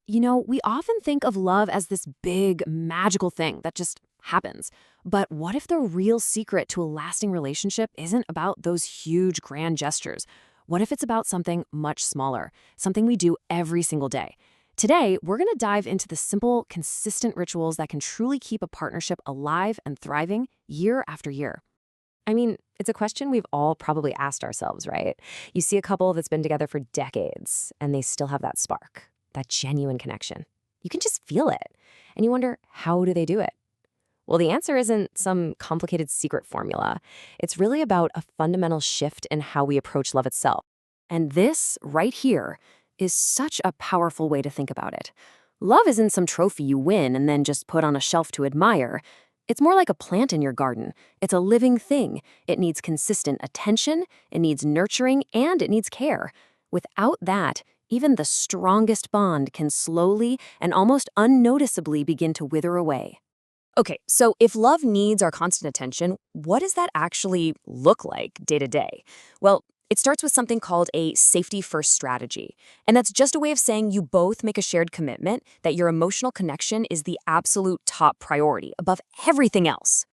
We often think of love as this big, magical thing that just happens. But what if the real secret to a lasting relationship isn't about those huge, grand gestures? What if it's about something much smaller, something we do every single day? Today, we're going to dive into the simple, consistent rituals that can truly keep a partnership alive and thriving year after year. I mean, it's a question we've all probably asked ourselves, right? You see a couple that's been together for decades, and they still have that spark, that genuine connection. You can just feel it. And you wonder, how do they do it? Well, the answer isn't some complicated secret formula. It's really about a fundamental shift in how we approach love itself. And this, right here, is such a powerful way to think about it. Love isn't some trophy you win and then just put on a shelf to admire. It's more like a plant in your garden. It's a living thing. It needs consistent attention, it needs nurturing, and it needs care. Without that, even the strongest bond can slowly and almost unnoticeably begin to wither away. Okay, so if love needs our constant attention, what does that actually look like day to day? Well, it starts with something called a safety-first strategy. And that's just a way of saying you both make a shared commitment that your emotional connection is the absolute top priority above everything else.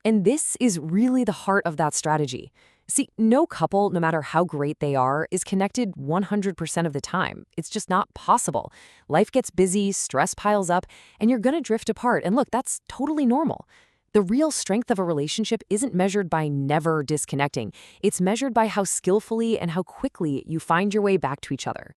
And this is really the heart of that strategy. See, no couple, no matter how great they are, is connected 100% of the time. It's just not possible. Life gets busy, stress piles up, and you're gonna drift apart. And look, that's totally normal. The real strength of a relationship isn't measured by never disconnecting. It's measured by how skillfully and how quickly you find your way back to each other.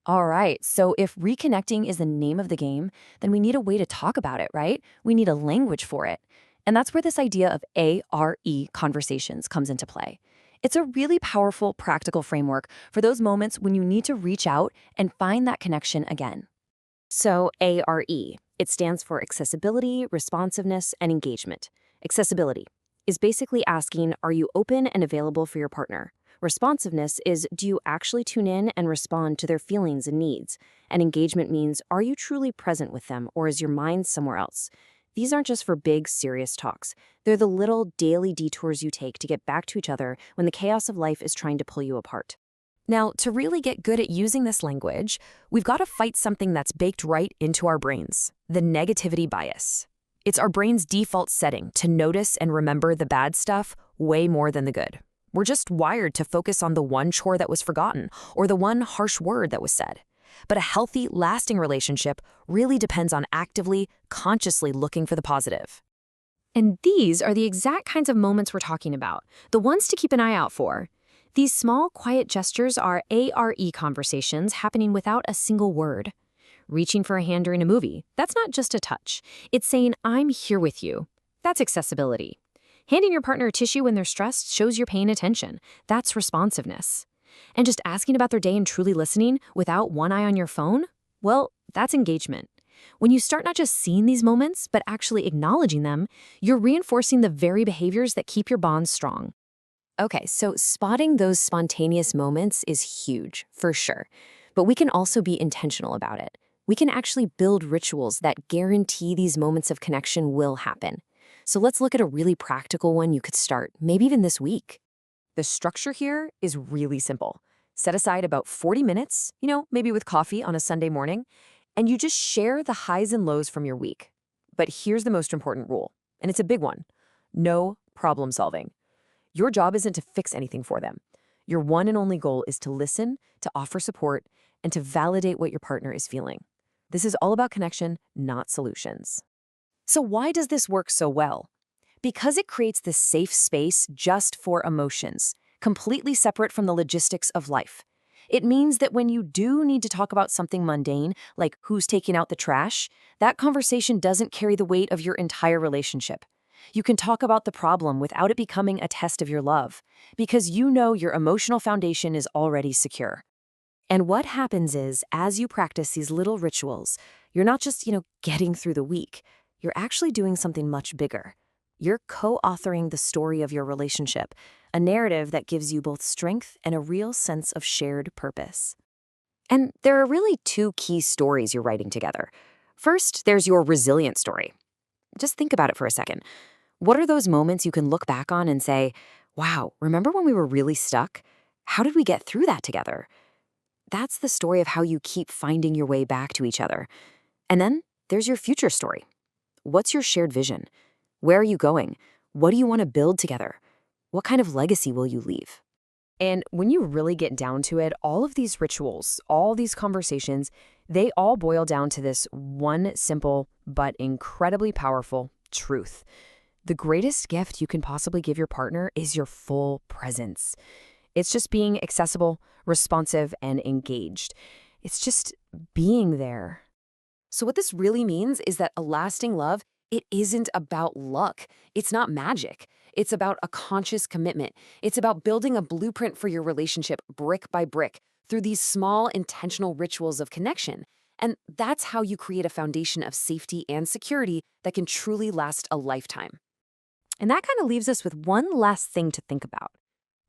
All right, so if reconnecting is the name of the game, then we need a way to talk about it, right? We need a language for it. And that's where this idea of A.R.E. conversations comes into play. It's a really powerful, practical framework for those moments when you need to reach out and find that connection again. So A.R.E. It stands for accessibility, responsiveness, and engagement. Accessibility is basically asking, are you open and available for your partner? Responsiveness is, do you actually tune in and respond to their feelings and needs? And engagement means, are you truly present with them, or is your mind somewhere else? These aren't just for big, serious talks. They're the little daily detours you take to get back to each other when the chaos of life is trying to pull you apart. Now, to really get good at using this language, we've got to fight something that's baked right into our brains, the negativity bias. It's our brain's default setting to notice and remember the bad stuff way more than the good. We're just wired to focus on the one chore that was forgotten or the one harsh word that was said. But a healthy, lasting relationship really depends on actively, consciously looking for the positive. And these are the exact kinds of moments we're talking about, the ones to keep an eye out for. These small, quiet gestures are A.R.E. conversations happening without a single word. Reaching for a hand during a movie, that's not just a touch. It's saying, I'm here with you. That's accessibility. Handing your partner a tissue when they're stressed shows you're paying attention. That's responsiveness. And just asking about their day and truly listening without one eye on your phone? Well, that's engagement. When you start not just seeing these moments, but actually acknowledging them, you're reinforcing the very behaviors that keep your bonds strong. Okay, so spotting those spontaneous moments is huge, for sure. But we can also be intentional about it. We can actually build rituals that guarantee these moments of connection will happen. So let's look at a really practical one you could start, maybe even this week. The structure here is really simple. Set aside about 40 minutes, maybe with coffee on a Sunday morning, and you just share the highs and lows from your week. But here's the most important rule, and it's a big one. No problem solving. Your job isn't to fix anything for them. Your one and only goal is to listen, to offer support, and to validate what your partner is feeling. This is all about connection, not solutions. So why does this work so well? Because it creates this safe space just for emotions, completely separate from the logistics of life. It means that when you do need to talk about something mundane, like who's taking out the trash, that conversation doesn't carry the weight of your entire relationship. You can talk about the problem without it becoming a test of your love, because you know your emotional foundation is already secure. And what happens is, as you practice these little rituals, you're not just, getting through the week. You're actually doing something much bigger. You're co-authoring the story of your relationship, a narrative that gives you both strength and a real sense of shared purpose. And there are really two key stories you're writing together. First, there's your resilient story. Just think about it for a second. What are those moments you can look back on and say, wow, remember when we were really stuck? How did we get through that together? That's the story of how you keep finding your way back to each other. And then there's your future story. What's your shared vision? Where are you going? What do you want to build together? What kind of legacy will you leave? And when you really get down to it, all of these rituals, all these conversations, they all boil down to this one simple but incredibly powerful truth. The greatest gift you can possibly give your partner is your full presence. It's just being accessible, responsive, and engaged. It's just being there. So what this really means is that a lasting love, it isn't about luck. It's not magic. It's about a conscious commitment. It's about building a blueprint for your relationship brick by brick through these small, intentional rituals of connection. And that's how you create a foundation of safety and security that can truly last a lifetime. And that kind of leaves us with one last thing to think about.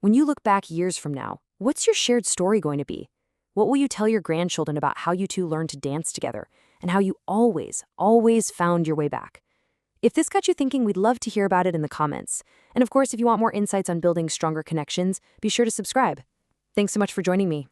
When you look back years from now, what's your shared story going to be? What will you tell your grandchildren about how you two learned to dance together and how you always, always found your way back? If this got you thinking, we'd love to hear about it in the comments. And of course, if you want more insights on building stronger connections, be sure to subscribe. Thanks so much for joining me.